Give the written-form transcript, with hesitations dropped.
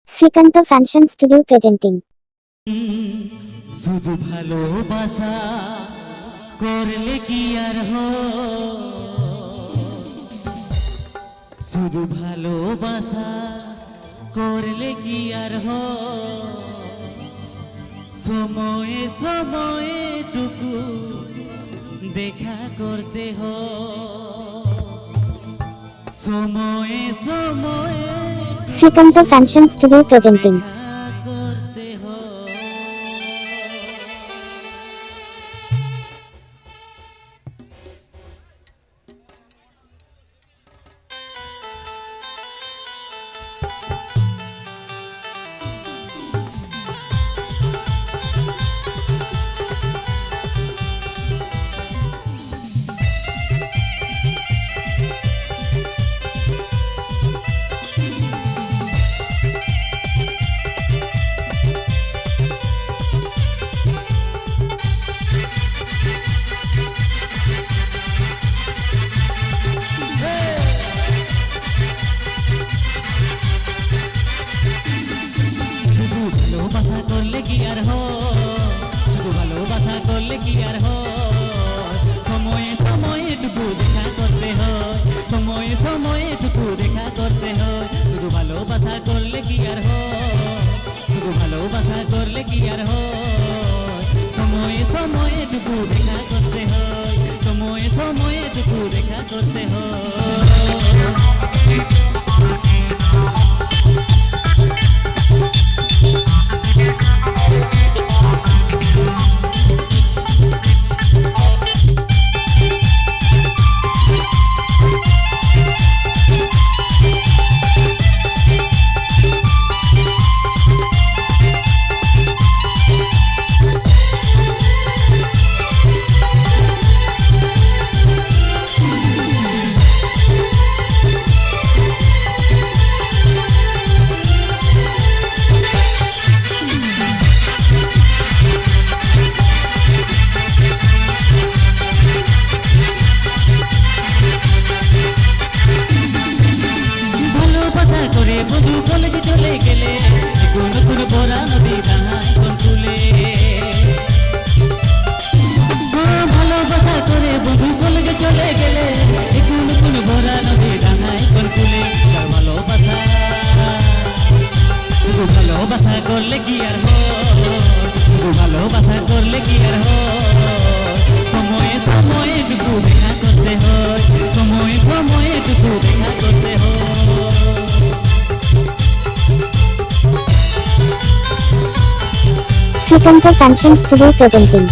Srikanta fashion studio presenting শুধু ভালোবাসা করলে কি আর শুধু ভালোবাসা করলে কি আর সময়ে সময়ে টুকু দেখা করতে সময়ে সময়ে শ্রীকান্ত ফ্যাশন স্টুডিও প্রেজেন্টিং করতে ভালোবাসা করলে কি আর শুধু ভালোবাসা করলে কি আর সময়ে সময়ে টুকু দেখা করতে সময়ে সময়ে টুকু দেখা করতে শুধু ভালোবাসা করলে কি আর শুধু ভালোবাসা করলে কি আর সময়ে সময়ে টুকু দেখা করতে সময়ে সময়ে টুকু দেখা করতে বধু কলেজ চলে গেলে নতুন বড়া নদী দাহাই কোন তুলে ভালোবাসা করে বধু কলেজ চলে গেলে নতুন বড়া নদী দাহাই কোন তুলে ভালোবাসা শুধু ভালোবাসা করলে কি আর শুধু ভালোবাসা করলে কি আর সময়ে সময়ে টুকু দেখা করতে সময়ে সময়ে টুকু দেখা করতে শ্রীকান্ত ফ্যাশন স্টুডিও প্রেজেন্টিং